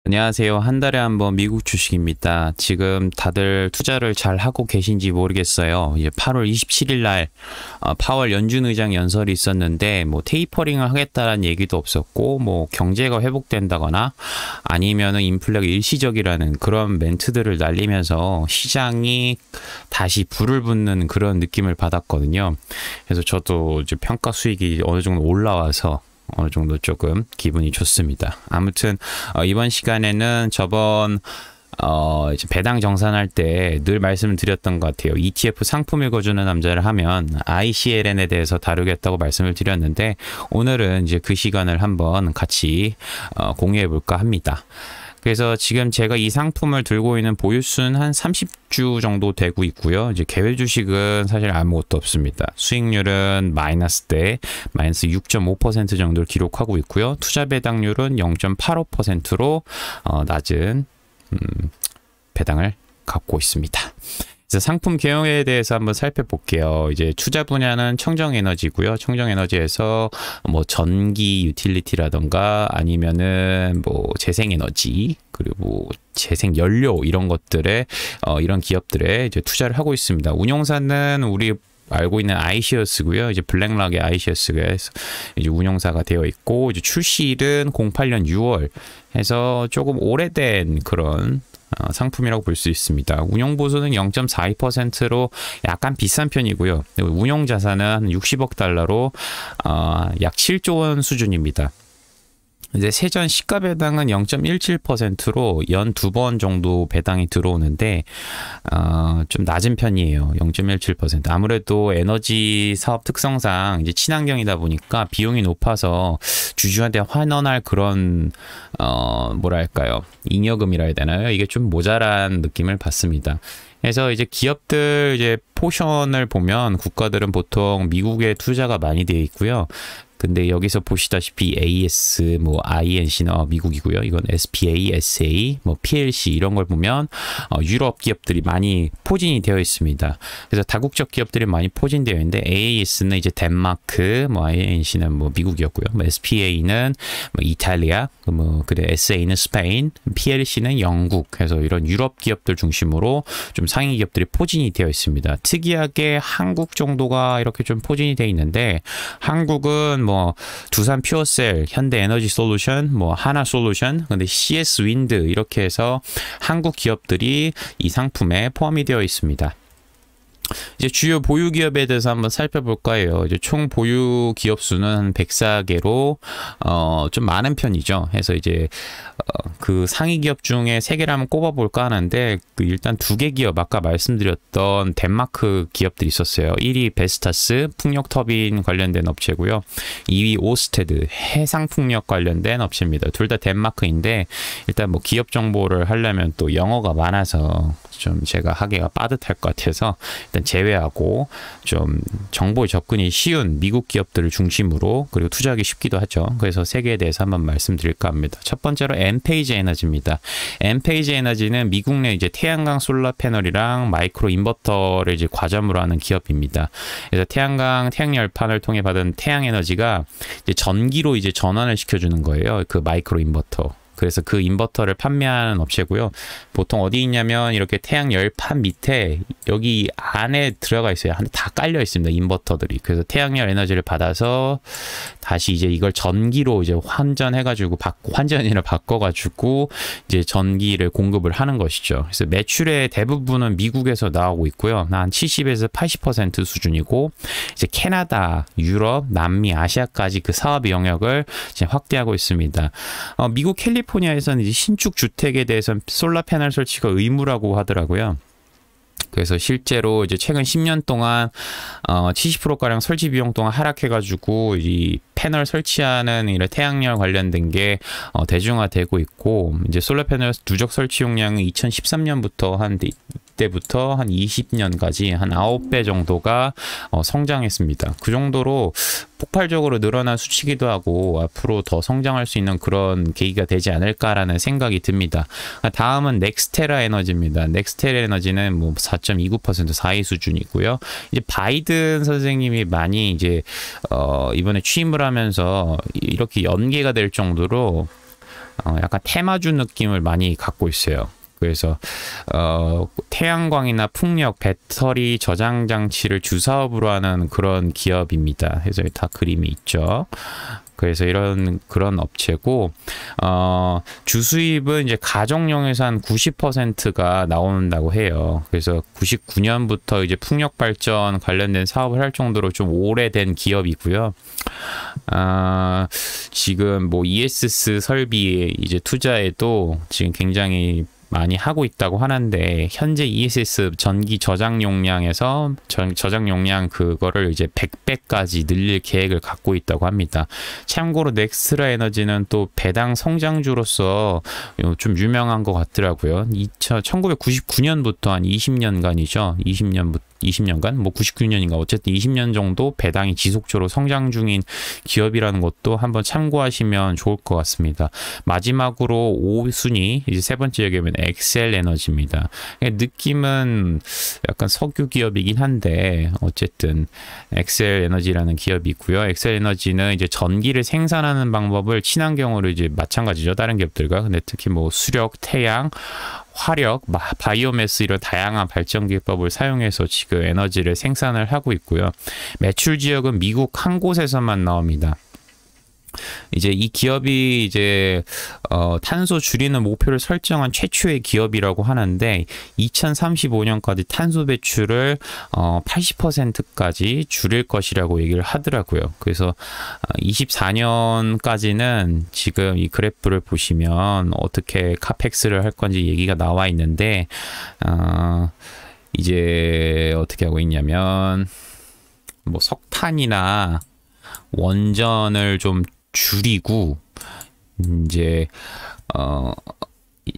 안녕하세요. 한 달에 한 번 미국 주식입니다. 지금 다들 투자를 잘 하고 계신지 모르겠어요. 이제 8월 27일 날 파월 연준 의장 연설이 있었는데 뭐 테이퍼링을 하겠다는 얘기도 없었고 뭐 경제가 회복된다거나 아니면은 인플레가 일시적이라는 그런 멘트들을 날리면서 시장이 다시 불을 붙는 그런 느낌을 받았거든요. 그래서 저도 이제 평가 수익이 어느 정도 올라와서 어느 정도 조금 기분이 좋습니다. 아무튼 이번 시간에는 저번 이제 배당 정산할 때 늘 말씀을 드렸던 것 같아요. ETF 상품 읽어주는 남자를 하면 ICLN에 대해서 다루겠다고 말씀을 드렸는데 오늘은 이제 그 시간을 한번 같이 공유해 볼까 합니다. 그래서 지금 제가 이 상품을 들고 있는 보유수는 한 30주 정도 되고 있고요. 이제 개별 주식은 사실 아무것도 없습니다. 수익률은 마이너스 6.5% 정도를 기록하고 있고요. 투자 배당률은 0.85%로 낮은 배당을 갖고 있습니다. 그래서 상품 개요에 대해서 한번 살펴볼게요. 이제 투자 분야는 청정에너지고요. 청정에너지에서 뭐 전기 유틸리티라던가 아니면은 뭐 재생에너지 그리고 재생연료 이런 것들에 이런 기업들에 이제 투자를 하고 있습니다. 운용사는 우리 알고 있는 아이시어스고요. 이제 블랙락의 아이시어스가 이제 운용사가 되어 있고 이제 출시일은 08년 6월 해서 조금 오래된 그런 상품이라고 볼 수 있습니다. 운용 보수는 0.42%로 약간 비싼 편이고요. 운용 자산은 한 60억 달러로 약 7조 원 수준입니다. 이제 세전 시가 배당은 0.17%로 연 2번 정도 배당이 들어오는데 좀 낮은 편이에요. 0.17%. 아무래도 에너지 사업 특성상 이제 친환경이다 보니까 비용이 높아서 주주한테 환원할 그런 뭐랄까요? 잉여금이라 해야 되나요? 이게 좀 모자란 느낌을 받습니다. 그래서 이제 기업들 이제 포션을 보면 국가들은 보통 미국에 투자가 많이 되어 있고요. 근데 여기서 보시다시피 AS, 뭐 INC는 미국이고요. 이건 SPA, SA, 뭐 PLC 이런 걸 보면 유럽 기업들이 많이 포진이 되어 있습니다. 그래서 다국적 기업들이 많이 포진되어 있는데 AS는 이제 덴마크, 뭐 INC는 뭐 미국이었고요. 뭐 SPA는 뭐 이탈리아, 뭐 그래 SA는 스페인, PLC는 영국. 그래서 이런 유럽 기업들 중심으로 좀 상위 기업들이 포진이 되어 있습니다. 특이하게 한국 정도가 이렇게 좀 포진이 되어 있는데 한국은 뭐 두산 퓨어셀, 현대에너지솔루션, 뭐 하나솔루션, 근데 CS 윈드 이렇게 해서 한국 기업들이 이 상품에 포함이 되어 있습니다. 이제 주요 보유 기업에 대해서 한번 살펴볼까 해요. 이제 총 보유 기업 수는 한 104개로 좀 많은 편이죠. 해서 이제 그 상위 기업 중에 3개를 한번 꼽아볼까 하는데 일단 2개 기업 아까 말씀드렸던 덴마크 기업들이 있었어요. 1위 베스타스 풍력 터빈 관련된 업체고요. 2위 오스테드 해상 풍력 관련된 업체입니다. 둘 다 덴마크인데 일단 뭐 기업 정보를 하려면 또 영어가 많아서 좀 제가 하기가 빠듯할 것 같아서 일단 제외하고 좀 정보에 접근이 쉬운 미국 기업들을 중심으로 그리고 투자하기 쉽기도 하죠. 그래서 3개에 대해서 한번 말씀드릴까 합니다. 첫 번째로 엔페이지 에너지입니다. 엔페이지 에너지는 미국 내 이제 태양광 솔라 패널이랑 마이크로 인버터를 이제 과점으로 하는 기업입니다. 그래서 태양광 태양열판을 통해 받은 태양 에너지가 이제 전기로 이제 전환을 시켜주는 거예요. 그 마이크로 인버터. 그래서 그 인버터를 판매하는 업체고요. 보통 어디 있냐면 이렇게 태양 열판 밑에 여기 안에 들어가 있어요. 다 깔려 있습니다. 인버터들이. 그래서 태양열 에너지를 받아서 다시 이제 이걸 전기로 이제 환전해가지고 환전이라 바꿔가지고 이제 전기를 공급을 하는 것이죠. 그래서 매출의 대부분은 미국에서 나오고 있고요. 한 70에서 80% 수준이고 이제 캐나다, 유럽, 남미, 아시아까지 그 사업 영역을 이제 확대하고 있습니다. 미국 캘리포니아에서는 이제 신축 주택에 대해서는 솔라 패널 설치가 의무라고 하더라고요. 그래서 실제로 이제 최근 10년 동안 70%가량 설치 비용 동안 하락해가지고 이 패널 설치하는 이런 태양열 관련된 게 대중화되고 있고 이제 솔라 패널 누적 설치 용량은 2013년부터 한 때부터 한 20년까지 한 9배 정도가 성장했습니다. 그 정도로 폭발적으로 늘어난 수치기도 하고 앞으로 더 성장할 수 있는 그런 계기가 되지 않을까라는 생각이 듭니다. 다음은 넥스테라 에너지입니다. 넥스테라 에너지는 뭐 4.29% 4위 수준이고요. 이제 바이든 선생님이 많이 이제 이번에 취임을 하면서 이렇게 연계가 될 정도로 약간 테마주 느낌을 많이 갖고 있어요. 그래서 태양광이나 풍력, 배터리 저장 장치를 주사업으로 하는 그런 기업입니다. 그래서 다 그림이 있죠. 그래서 그런 업체고, 주수입은 이제 가정용에서 한 90%가 나온다고 해요. 그래서 99년부터 이제 풍력 발전 관련된 사업을 할 정도로 좀 오래된 기업이고요. 지금 뭐 ESS 설비에 이제 투자에도 지금 굉장히 많이 하고 있다고 하는데, 현재 ESS 전기 저장 용량에서 저장 용량 그거를 이제 100배까지 늘릴 계획을 갖고 있다고 합니다. 참고로 넥스트라 에너지는 또 배당 성장주로서 좀 유명한 것 같더라고요. 1999년부터 한 20년간이죠. 20년간? 뭐 99년인가 어쨌든 20년 정도 배당이 지속적으로 성장 중인 기업이라는 것도 한번 참고하시면 좋을 것 같습니다. 마지막으로 5순위, 이제 세 번째 기업은 엑셀 에너지입니다. 느낌은 약간 석유 기업이긴 한데 어쨌든 엑셀 에너지라는 기업이고요. 엑셀 에너지는 이제 전기를 생산하는 방법을 친환경으로 이제 마찬가지죠. 다른 기업들과. 근데 특히 뭐 수력, 태양, 화력, 바이오매스 이런 다양한 발전 기법을 사용해서 지금 에너지를 생산을 하고 있고요. 매출 지역은 미국 한 곳에서만 나옵니다. 이제 이 기업이 이제 탄소 줄이는 목표를 설정한 최초의 기업이라고 하는데 2035년까지 탄소 배출을 80%까지 줄일 것이라고 얘기를 하더라고요. 그래서 24년까지는 지금 이 그래프를 보시면 어떻게 카펙스를 할 건지 얘기가 나와 있는데 이제 어떻게 하고 있냐면 뭐 석탄이나 원전을 좀 줄이고 이제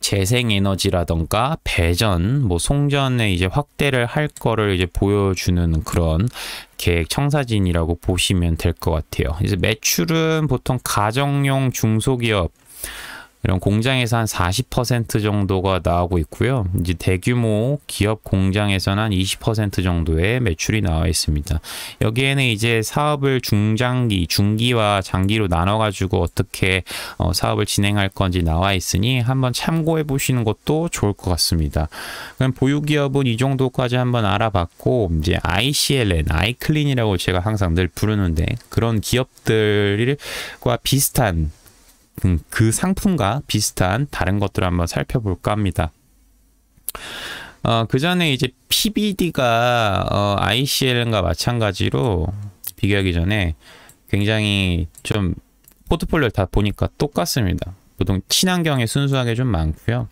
재생에너지라던가 배전, 뭐 송전에 이제 확대를 할 거를 이제 보여주는 그런 계획 청사진이라고 보시면 될 것 같아요. 이제 매출은 보통 가정용 중소기업 이런 공장에서 한 40% 정도가 나오고 있고요. 이제 대규모 기업 공장에서는 한 20% 정도의 매출이 나와 있습니다. 여기에는 이제 사업을 중기와 장기로 나눠가지고 어떻게 사업을 진행할 건지 나와 있으니 한번 참고해 보시는 것도 좋을 것 같습니다. 그럼 보유 기업은 이 정도까지 한번 알아봤고, 이제 ICLN, 아이클린이라고 제가 항상 늘 부르는데 그런 기업들과 비슷한 그 상품과 비슷한 다른 것들을 한번 살펴볼까 합니다. 그 전에 이제 PBD가 ICLN과 마찬가지로 비교하기 전에 굉장히 좀 포트폴리오를 다 보니까 똑같습니다. 보통 친환경에 순수하게 좀 많고요.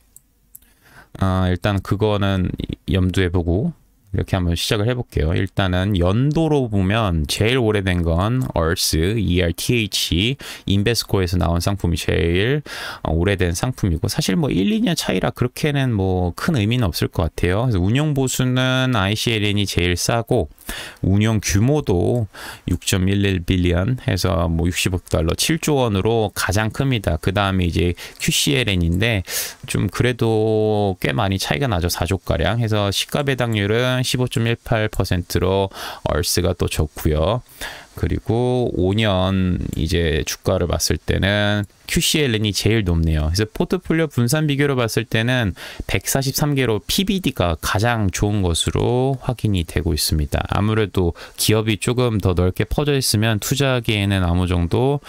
일단 그거는 염두에 보고 이렇게 한번 시작을 해볼게요. 일단은 연도로 보면 제일 오래된 건 ERTH, ERTH, 인베스코에서 나온 상품이 제일 오래된 상품이고, 사실 뭐 1, 2년 차이라 그렇게는 뭐 큰 의미는 없을 것 같아요. 그래서 운용 보수는 ICLN이 제일 싸고, 운용 규모도 6.11 빌리언 해서 뭐 60억 달러, 7조 원으로 가장 큽니다. 그 다음에 이제 QCLN인데 좀 그래도 꽤 많이 차이가 나죠. 4조가량 해서 시가 배당률은 15.18%로 얼스가 또 좋고요. 그리고 5년 이제 주가를 봤을 때는 QCLN이 제일 높네요. 그래서 포트폴리오 분산 비교로 봤을 때는 143개로 PBD가 가장 좋은 것으로 확인이 되고 있습니다. 아무래도 기업이 조금 더 넓게 퍼져 있으면 투자하기에는 어느 정도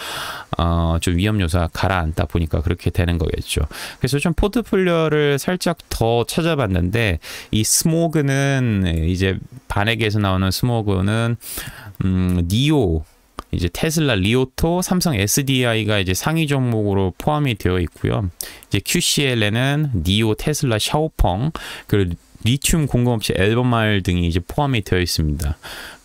좀 위험 요소가 가라앉다 보니까 그렇게 되는 거겠죠. 그래서 좀 포트폴리오를 살짝 더 찾아봤는데, 이 스모그는 이제 반에게에서 나오는 스모그는 니오, 이제 테슬라, 리오토, 삼성 SDI가 이제 상위 종목으로 포함이 되어 있고요. 이제 QCLN은 니오, 테슬라, 샤오펑, 그리고 리튬 공급업체 엘버말 등이 이제 포함이 되어 있습니다.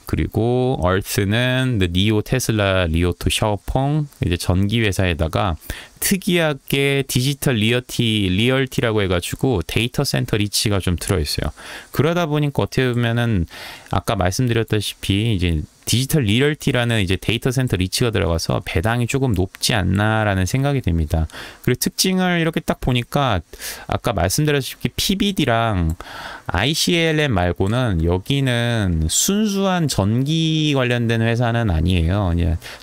그리고 얼스는 니오, 테슬라, 리오토, 샤오펑, 이제 전기 회사에다가 특이하게 디지털 리얼티라고 해가지고 데이터 센터 리치가 좀 들어있어요. 그러다 보니까 어떻게 보면은 아까 말씀드렸다시피 이제 디지털 리얼티라는 이제 데이터 센터 리치가 들어가서 배당이 조금 높지 않나라는 생각이 듭니다. 그리고 특징을 이렇게 딱 보니까 아까 말씀드렸다시피 PBD랑 ICLN 말고는 여기는 순수한 전기 관련된 회사는 아니에요.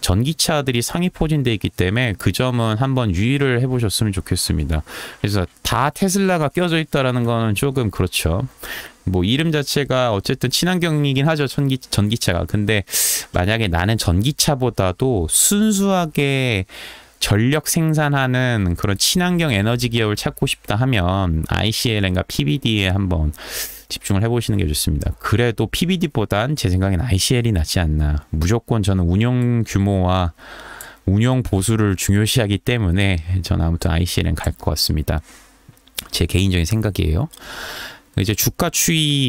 전기차들이 상위 포진되어 있기 때문에 그 점은 한번 한번 유의를 해보셨으면 좋겠습니다. 그래서 다 테슬라가 껴져 있다라는 거는 조금 그렇죠. 뭐 이름 자체가 어쨌든 친환경이긴 하죠. 전기차가. 근데 만약에 나는 전기차보다도 순수하게 전력 생산하는 그런 친환경 에너지 기업을 찾고 싶다 하면 ICLN과 PBD에 한번 집중을 해보시는 게 좋습니다. 그래도 PBD보단 제 생각엔 ICL이 낫지 않나. 무조건 저는 운용 규모와 운용 보수를 중요시하기 때문에 저는 아무튼 ICLN 갈 것 같습니다. 제 개인적인 생각이에요. 이제 주가 추이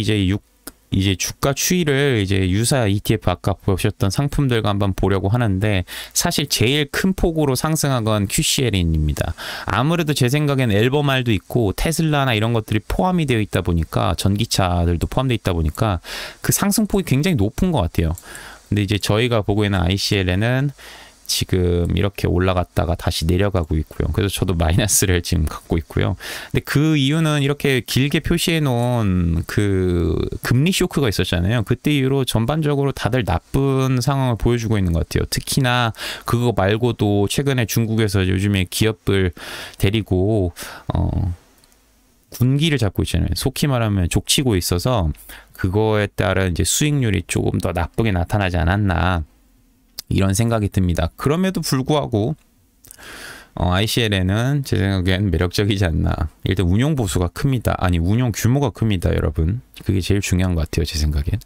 이제 주가 추이를 이제 유사 ETF 아까 보셨던 상품들과 한번 보려고 하는데 사실 제일 큰 폭으로 상승한 건 QCLN입니다. 아무래도 제 생각엔 앨범알도 있고 테슬라나 이런 것들이 포함이 되어 있다 보니까 전기차들도 포함되어 있다 보니까 그 상승폭이 굉장히 높은 것 같아요. 근데 이제 저희가 보고 있는 ICLN은 지금 이렇게 올라갔다가 다시 내려가고 있고요. 그래서 저도 마이너스를 지금 갖고 있고요. 근데 그 이유는 이렇게 길게 표시해 놓은 그 금리 쇼크가 있었잖아요. 그때 이후로 전반적으로 다들 나쁜 상황을 보여주고 있는 것 같아요. 특히나 그거 말고도 최근에 중국에서 요즘에 기업을 데리고 군기를 잡고 있잖아요. 속히 말하면 족치고 있어서 그거에 따른 이제 수익률이 조금 더 나쁘게 나타나지 않았나. 이런 생각이 듭니다. 그럼에도 불구하고 ICLN은 제 생각엔 매력적이지 않나. 일단 운용 보수가 큽니다. 아니 운용 규모가 큽니다, 여러분. 그게 제일 중요한 것 같아요, 제 생각엔.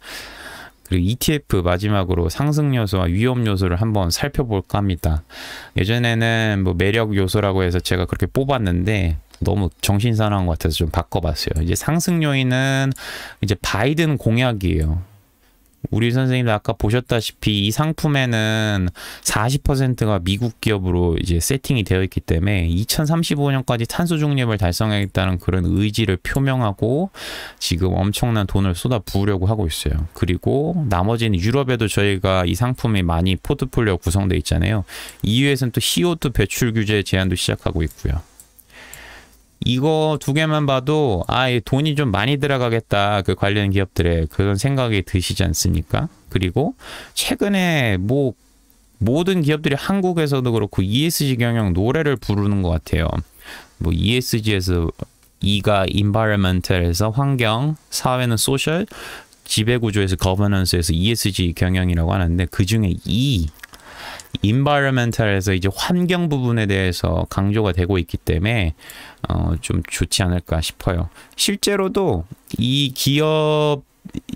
그리고 ETF 마지막으로 상승 요소와 위험 요소를 한번 살펴볼까 합니다. 예전에는 뭐 매력 요소라고 해서 제가 그렇게 뽑았는데 너무 정신사나운 것 같아서 좀 바꿔봤어요. 이제 상승 요인은 이제 바이든 공약이에요. 우리 선생님도 아까 보셨다시피 이 상품에는 40%가 미국 기업으로 이제 세팅이 되어 있기 때문에 2035년까지 탄소 중립을 달성하겠다는 그런 의지를 표명하고 지금 엄청난 돈을 쏟아 부으려고 하고 있어요. 그리고 나머지는 유럽에도 저희가 이 상품이 많이 포트폴리오 구성되어 있잖아요. EU에서는 또 CO2 배출 규제 제한도 시작하고 있고요. 이거 두 개만 봐도 돈이 좀 많이 들어가겠다, 그 관련 기업들에 그런 생각이 드시지 않습니까? 그리고 최근에 뭐 모든 기업들이 한국에서도 그렇고 ESG 경영 노래를 부르는 것 같아요. 뭐 ESG에서 E가 environmental에서 환경, 사회는 social, 지배구조에서 governance에서 ESG 경영이라고 하는데 그 중에 environmental에서 이제 환경 부분에 대해서 강조가 되고 있기 때문에 좀 좋지 않을까 싶어요. 실제로도 이 기업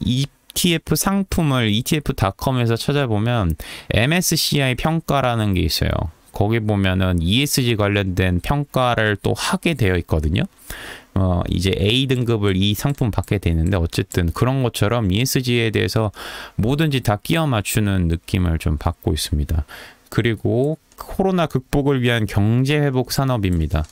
ETF 상품을 ETF.com에서 찾아보면 MSCI 평가라는 게 있어요. 거기 보면은 ESG 관련된 평가를 또 하게 되어 있거든요. 이제 A 등급을 이 상품 받게 되는데 어쨌든 그런 것처럼 ESG에 대해서 뭐든지 다 끼워 맞추는 느낌을 좀 받고 있습니다. 그리고 코로나 극복을 위한 경제 회복 산업입니다.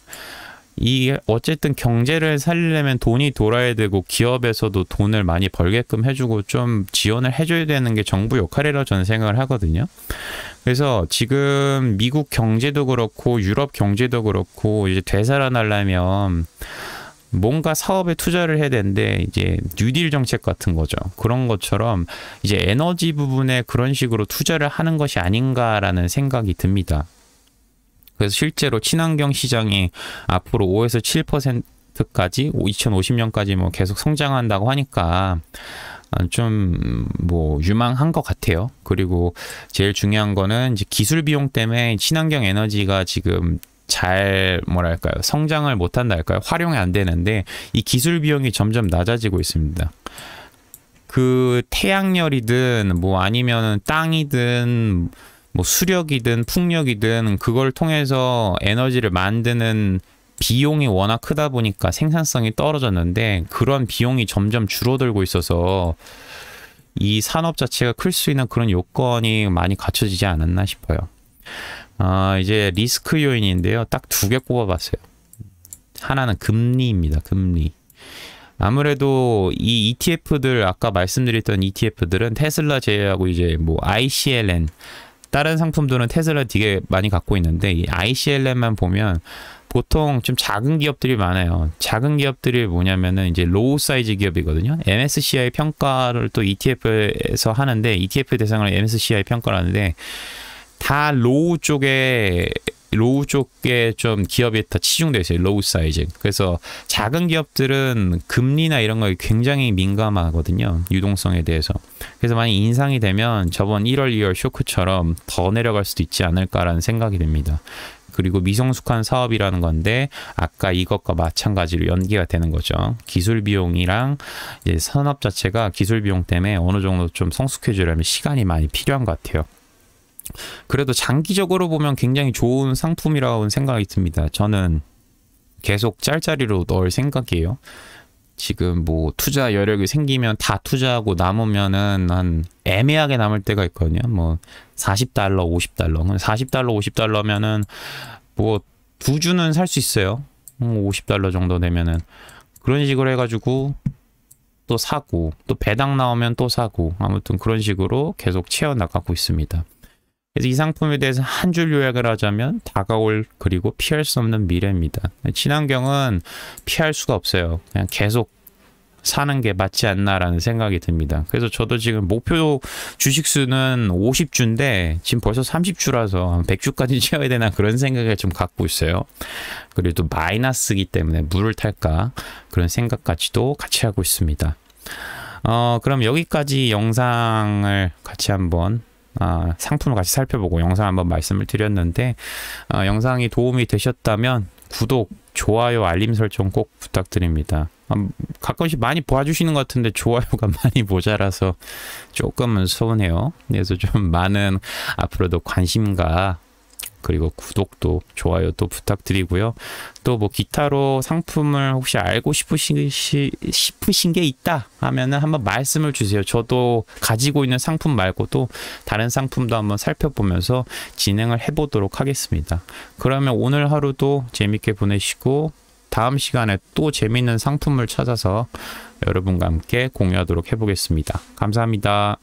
이게 어쨌든 경제를 살리려면 돈이 돌아야 되고 기업에서도 돈을 많이 벌게끔 해주고 좀 지원을 해줘야 되는 게 정부 역할이라고 저는 생각을 하거든요. 그래서 지금 미국 경제도 그렇고 유럽 경제도 그렇고 이제 되살아나려면 뭔가 사업에 투자를 해야 되는데 이제 뉴딜 정책 같은 거죠. 그런 것처럼 이제 에너지 부분에 그런 식으로 투자를 하는 것이 아닌가라는 생각이 듭니다. 그래서 실제로 친환경 시장이 앞으로 5에서 7%까지 2050년까지 뭐 계속 성장한다고 하니까 좀 뭐 유망한 것 같아요. 그리고 제일 중요한 거는 이제 기술 비용 때문에 친환경 에너지가 지금 잘 뭐랄까요, 성장을 못한다 할까요, 활용이 안 되는데 이 기술 비용이 점점 낮아지고 있습니다. 그 태양열이든 뭐 아니면은 땅이든 뭐 수력이든 풍력이든 그걸 통해서 에너지를 만드는 비용이 워낙 크다 보니까 생산성이 떨어졌는데 그런 비용이 점점 줄어들고 있어서 이 산업 자체가 클 수 있는 그런 요건이 많이 갖춰지지 않았나 싶어요. 이제 리스크 요인인데요. 딱 두 개 꼽아봤어요. 하나는 금리입니다. 금리. 아무래도 이 ETF들, 아까 말씀드렸던 ETF들은 테슬라 제외하고 이제 뭐 ICLN, 다른 상품들은 테슬라 되게 많이 갖고 있는데 이 ICLN만 보면 보통 좀 작은 기업들이 많아요. 작은 기업들이 뭐냐면은 이제 로우 사이즈 기업이거든요. MSCI 평가를 또 ETF에서 하는데 ETF 대상으로 MSCI 평가를 하는데 다 로우 쪽에 로우 쪽에 좀 기업이 더 치중되어 있어요. 로우 사이즈. 그래서 작은 기업들은 금리나 이런 거에 굉장히 민감하거든요. 유동성에 대해서. 그래서 만약 인상이 되면 저번 1월, 2월 쇼크처럼 더 내려갈 수도 있지 않을까라는 생각이 듭니다. 그리고 미성숙한 사업이라는 건데 아까 이것과 마찬가지로 연계가 되는 거죠. 기술 비용이랑 이제 산업 자체가 기술 비용 때문에 어느 정도 좀 성숙해지려면 시간이 많이 필요한 것 같아요. 그래도 장기적으로 보면 굉장히 좋은 상품이라고 생각이 듭니다. 저는 계속 짤짤이로 넣을 생각이에요. 지금 뭐 투자 여력이 생기면 다 투자하고 남으면은 한 애매하게 남을 때가 있거든요. 뭐 $40, $50. 40달러, $50면은 뭐 2주는 살 수 있어요. $50 정도 되면은 그런 식으로 해가지고 또 사고 또 배당 나오면 또 사고 아무튼 그런 식으로 계속 채워 나가고 있습니다. 그래서 이 상품에 대해서 한 줄 요약을 하자면 다가올 그리고 피할 수 없는 미래입니다. 친환경은 피할 수가 없어요. 그냥 계속 사는 게 맞지 않나라는 생각이 듭니다. 그래서 저도 지금 목표 주식수는 50주인데 지금 벌써 30주라서 한 100주까지 채워야 되나 그런 생각을 좀 갖고 있어요. 그래도 마이너스이기 때문에 물을 탈까 그런 생각까지도 같이 하고 있습니다. 그럼 여기까지 영상을 같이 한번 상품을 같이 살펴보고 영상 한번 말씀을 드렸는데 영상이 도움이 되셨다면 구독, 좋아요, 알림 설정 꼭 부탁드립니다. 가끔씩 많이 봐주시는 것 같은데 좋아요가 많이 모자라서 조금은 서운해요. 그래서 좀 많은 앞으로도 관심과 그리고 구독도 좋아요도 부탁드리고요. 또 뭐 기타로 상품을 혹시 알고 싶으신 게 있다 하면은 한번 말씀을 주세요. 저도 가지고 있는 상품 말고도 다른 상품도 한번 살펴보면서 진행을 해보도록 하겠습니다. 그러면 오늘 하루도 재밌게 보내시고 다음 시간에 또 재밌는 상품을 찾아서 여러분과 함께 공유하도록 해보겠습니다. 감사합니다.